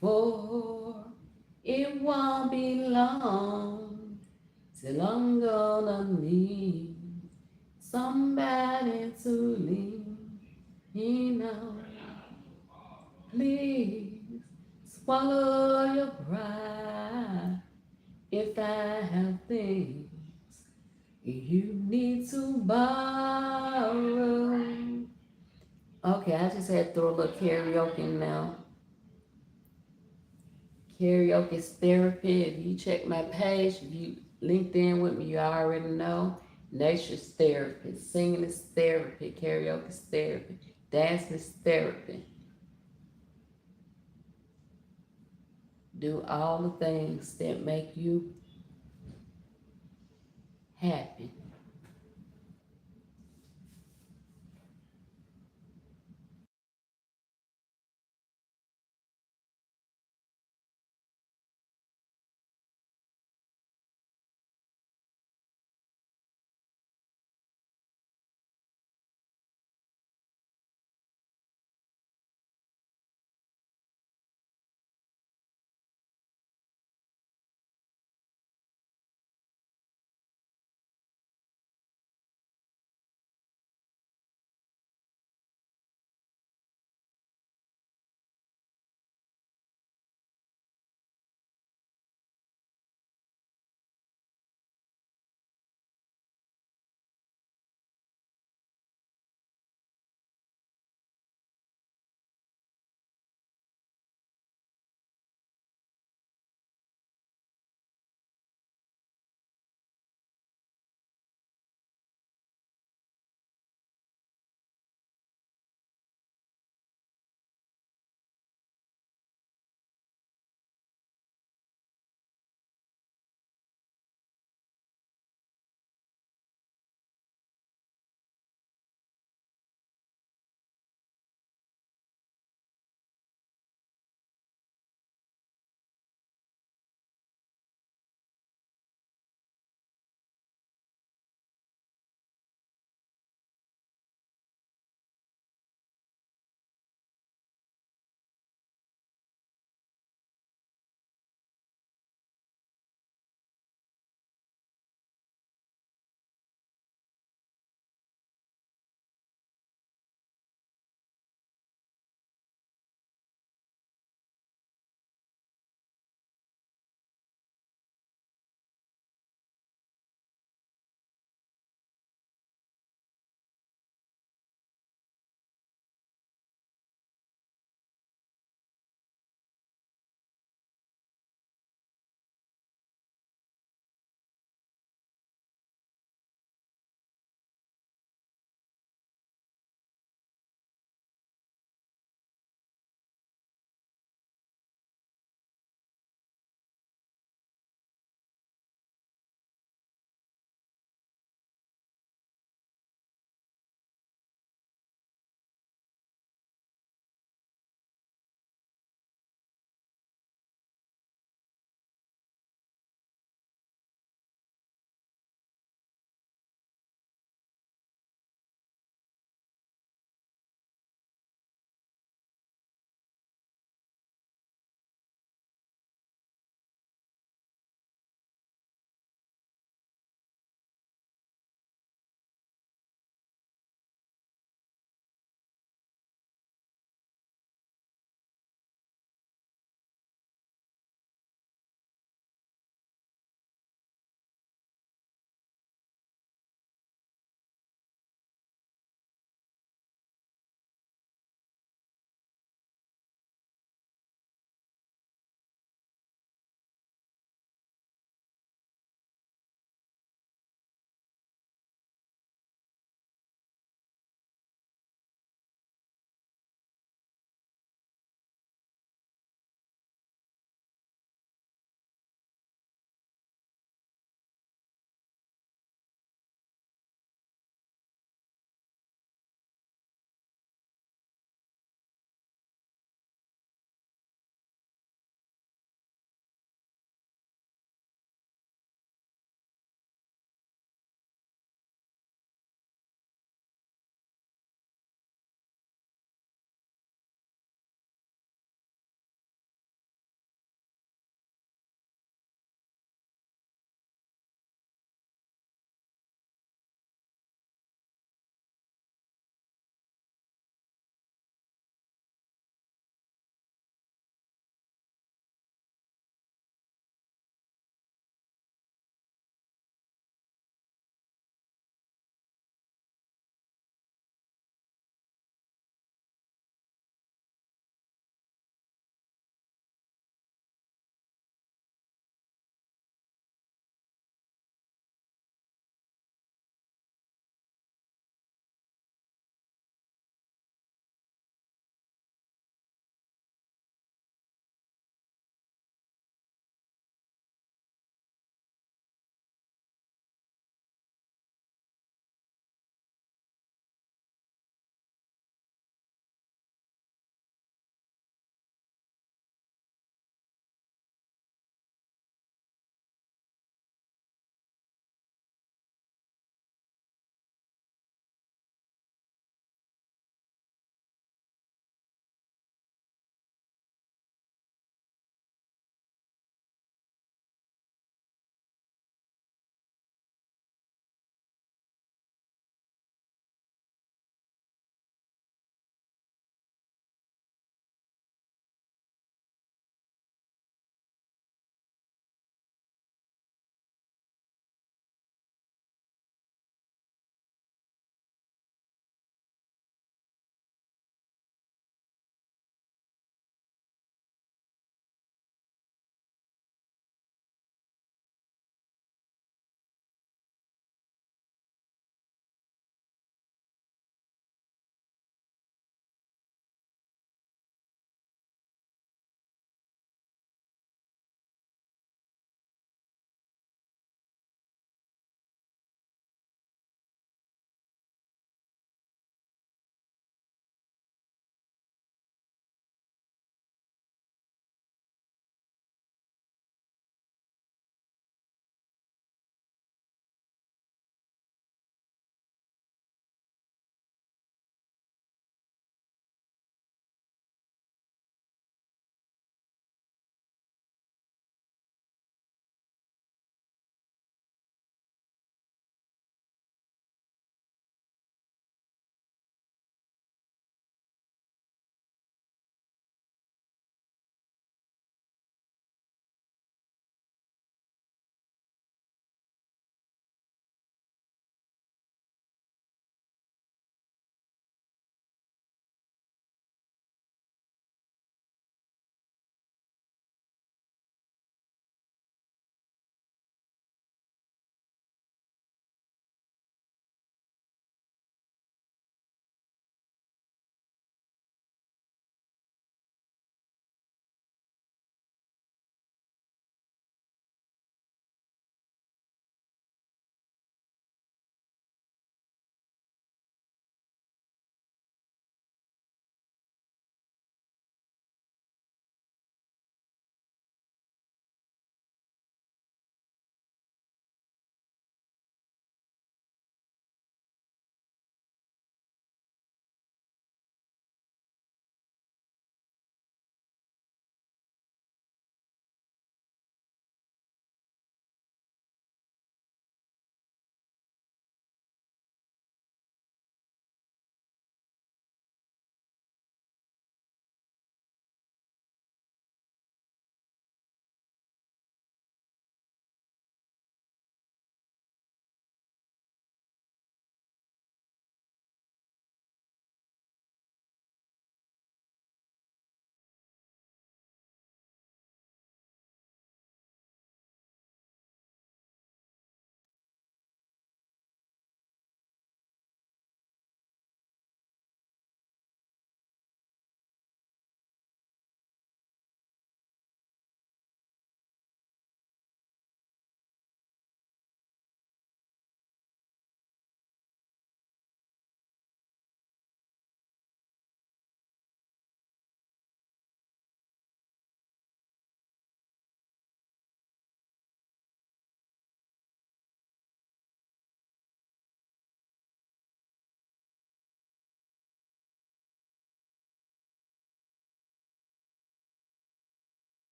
For it won't be long till I'm gonna need somebody to lean on. Please swallow your pride if I have things You need to borrow. Okay, I just had to throw a little karaoke now. Karaoke is therapy. If you check my page, if you linked in with me, you already know. Nature's therapy. Singing is therapy. Karaoke is therapy. Dancing is therapy. Do all the things that make you happy.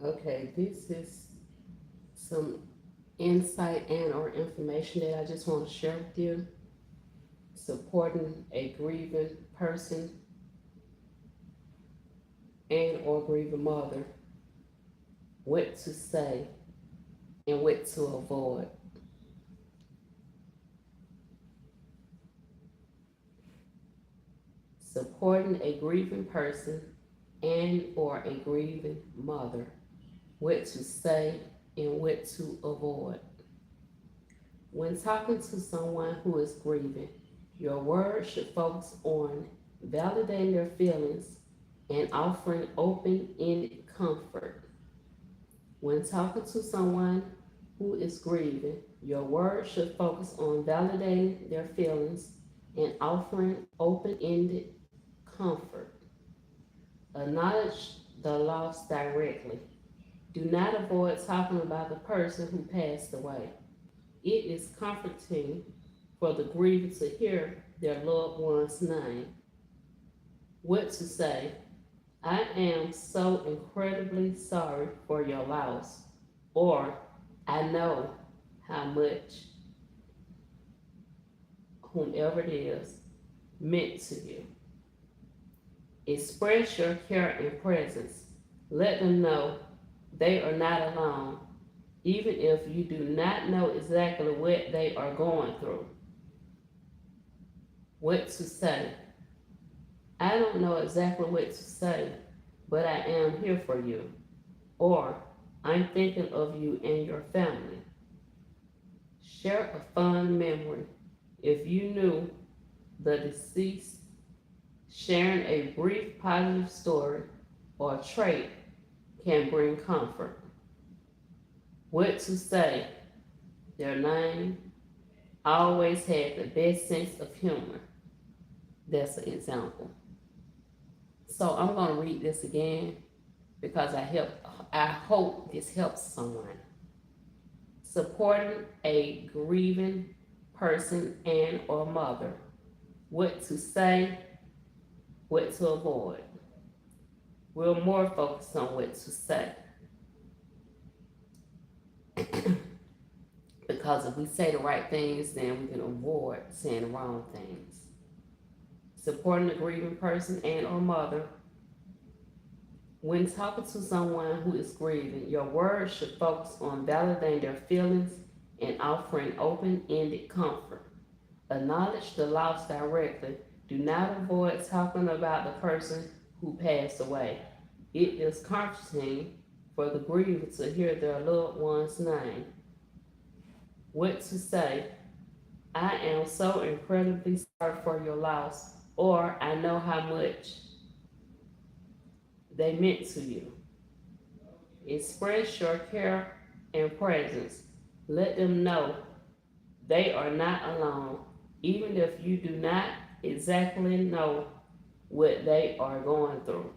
Okay, this is some insight and or information that I just want to share with you. Supporting a grieving person and or grieving mother, what to say and what to avoid. Supporting a grieving person and or a grieving mother, what to say and what to avoid. When talking to someone who is grieving, your words should focus on validating their feelings and offering open-ended comfort. When talking to someone who is grieving, your words should focus on validating their feelings and offering open-ended comfort. Acknowledge the loss directly. Do not avoid talking about the person who passed away. It is comforting for the grieving to hear their loved one's name. What to say? I am so incredibly sorry for your loss. Or, I know how much whomever it is meant to you. Express your care and presence. Let them know they are not alone, even if you do not know exactly what they are going through. What to say? I don't know exactly what to say, but I am here for you. Or, I'm thinking of you and your family. Share a fond memory. If you knew the deceased, sharing a brief positive story or trait can bring comfort. What to say? Their name always had the best sense of humor. That's an example. So I'm going to read this again because I hope this helps someone. Supporting a grieving person and or mother. What to say, what to avoid. We're more focused on what to say. Because if we say the right things, then we can avoid saying the wrong things. Supporting a grieving person and or mother. When talking to someone who is grieving, your words should focus on validating their feelings and offering open-ended comfort. Acknowledge the loss directly. Do not avoid talking about the person who passed away. It is comforting for the grieving to hear their loved one's name. What to say? I am so incredibly sorry for your loss, or I know how much they meant to you. Express your care and presence. Let them know they are not alone, even if you do not exactly know what they are going through.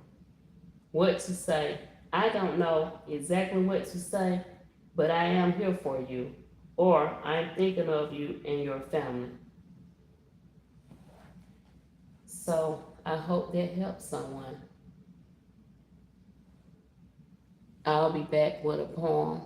What to say? I don't know exactly what to say, but I am here for you, or I'm thinking of you and your family. So I hope that helps someone. I'll be back with a poem.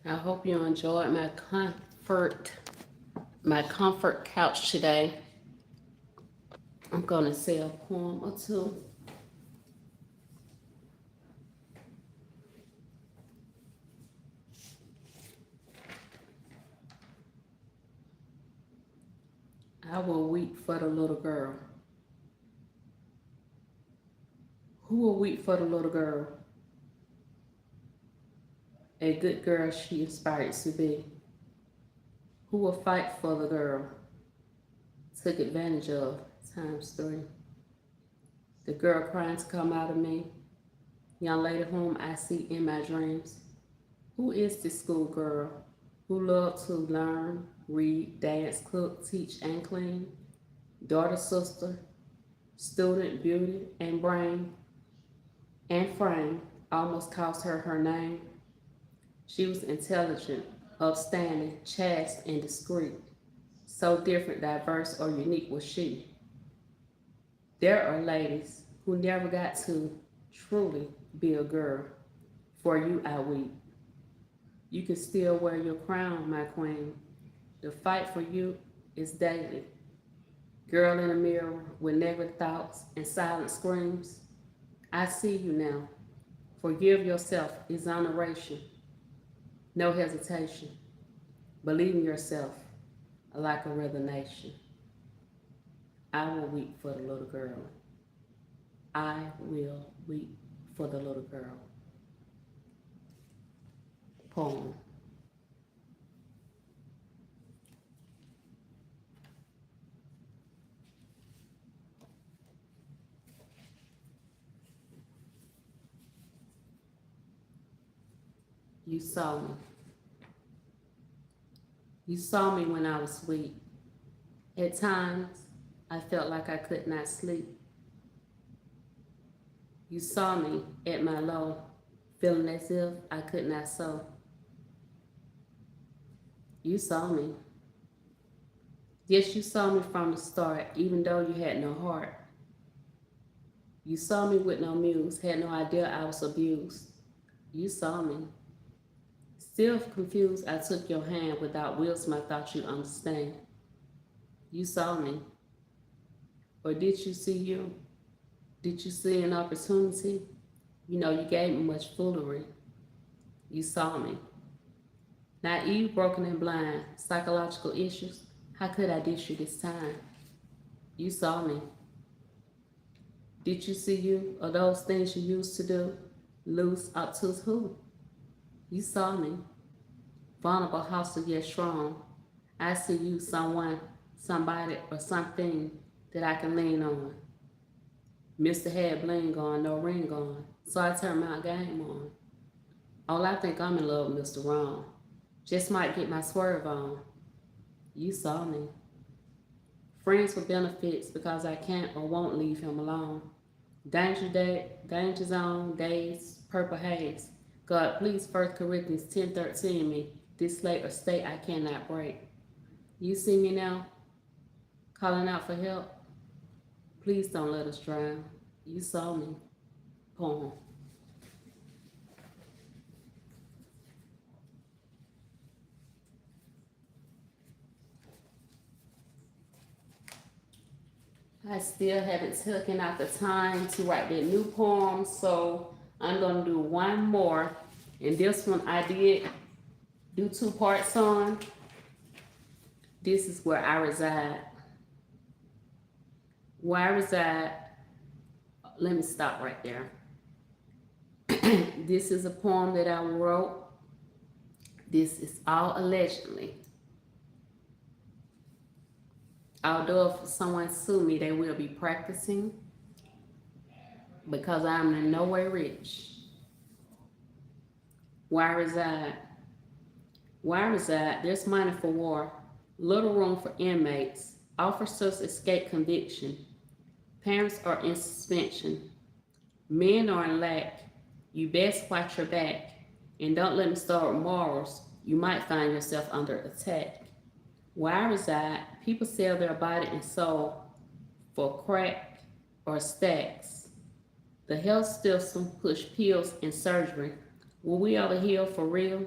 I hope you enjoyed my comfort couch today. I'm gonna say a poem or two. I will weep for the little girl. Who will weep for the little girl? A good girl she inspired to be. Who will fight for the girl? Took advantage of, ×3. The girl crying to come out of me. Young lady whom I see in my dreams. Who is this schoolgirl who loved to learn, read, dance, cook, teach, and clean? Daughter, sister, student, beauty, and brain, and frame almost cost her her name. She was intelligent, upstanding, chaste, and discreet. So different, diverse, or unique was she. There are ladies who never got to truly be a girl. For you I weep. You can still wear your crown, my queen. The fight for you is daily. Girl in the mirror with negative thoughts and silent screams. I see you now. Forgive yourself, exoneration. No hesitation. Believe in yourself like a resignation. I will weep for the little girl. I will weep for the little girl. Poem. You saw me. You saw me when I was weak. At times, I felt like I could not sleep. You saw me at my low, feeling as if I could not sew. You saw me. Yes, you saw me from the start, even though you had no heart. You saw me with no muse, had no idea I was abused. You saw me. Still confused, I took your hand without wisdom, I thought you'd understand. You saw me. Or did you see you? Did you see an opportunity? You know, you gave me much foolery. You saw me. Naive, broken, and blind, psychological issues. How could I dish you this time? You saw me. Did you see you or those things you used to do? Loose, obtuse, who? You saw me. Vulnerable, hostile, yet strong. I see you, someone, somebody, or something that I can lean on. Mr. had bling on, no ring on, so I turned my game on. Oh, I think I'm in love with Mr. Wrong. Just might get my swerve on. You saw me. Friends with benefits because I can't or won't leave him alone. Danger day, danger zone, days, purple haze. God, please, 1 Corinthians 10:13 me. This slate or state I cannot break. You see me now? Calling out for help? Please don't let us drown. You saw me. Poem. I still haven't taken out the time to write that new poem, so I'm going to do one more. And this one I did do 2 parts on. This is where I reside. Where I reside, let me stop right there. This is a poem that I wrote. This is all allegedly. Although if someone sue me, they will be practicing because I'm in no way rich. Where I reside. Where I reside, there's money for war, little room for inmates, officers escape conviction, parents are in suspension, men are in lack. You best watch your back and don't let me start with morals. You might find yourself under attack. Where I reside, people sell their body and soul for crack or stacks. The health system push pills and surgery. Will we ever heal for real?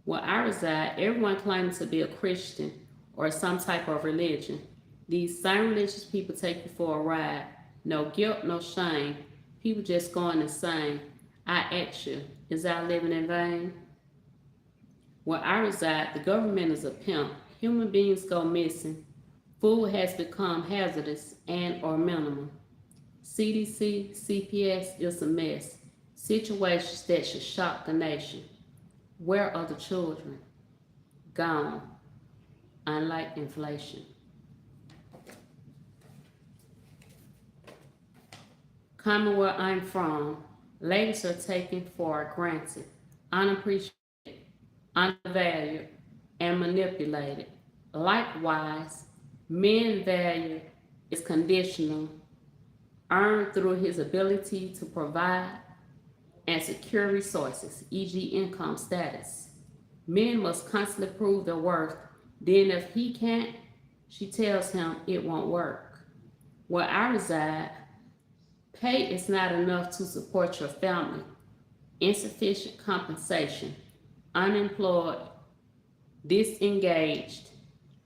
Where I reside, everyone claims to be a Christian or some type of religion. These same religious people take you for a ride. No guilt, no shame. People just going insane. I ask you, is our living in vain? Where I reside, the government is a pimp. Human beings go missing. Food has become hazardous and or minimum. CDC, CPS is a mess. Situations that should shock the nation. Where are the children? Gone. Unlike inflation. Coming where I'm from, ladies are taken for granted, unappreciated, undervalued, and manipulated. Likewise, men value is conditional, earned through his ability to provide and secure resources, e.g. income status. Men must constantly prove their worth. Then if he can't, she tells him it won't work. Where I reside, pay is not enough to support your family. Insufficient compensation, unemployed, disengaged.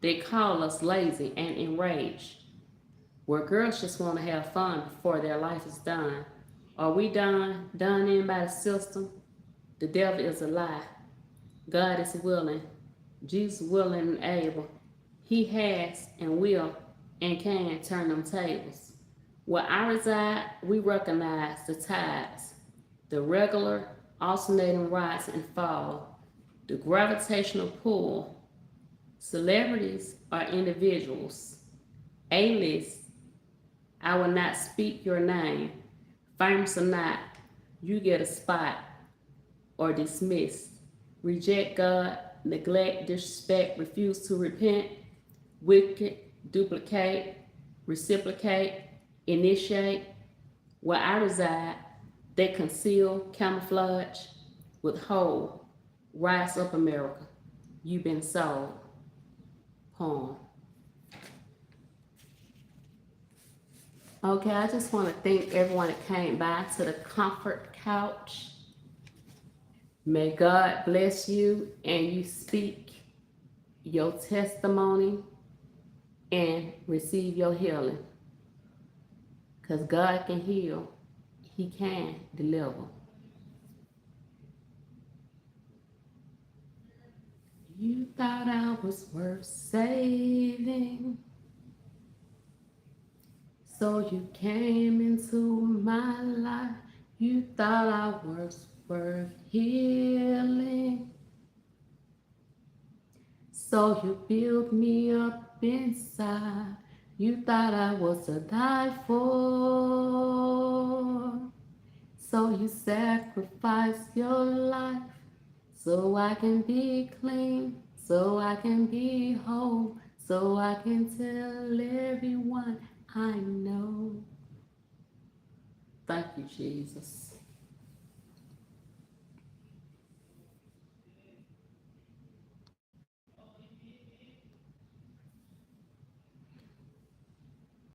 They call us lazy and enraged. Where girls just want to have fun before their life is done. Are we done in by the system? The devil is a lie. God is willing. Jesus willing and able. He has and will and can turn them tables. Where I reside, we recognize the tides, the regular alternating rise and fall, the gravitational pull. Celebrities are individuals. A-list, I will not speak your name. Famous or not, you get a spot or dismissed. Reject God, neglect, disrespect, refuse to repent, wicked, duplicate, reciprocate, initiate. Where I reside, they conceal, camouflage, withhold. Rise up, America. You've been sold. Poem. Okay, I just want to thank everyone that came by to the comfort couch. May God bless you and you speak your testimony and receive your healing. Because God can heal. He can deliver. You thought I was worth saving, so you came into my life. You thought I was worth healing, so you built me up inside. You thought I was to die for, so you sacrificed your life, so I can be clean, so I can be whole, so I can tell everyone I know. Thank you, Jesus.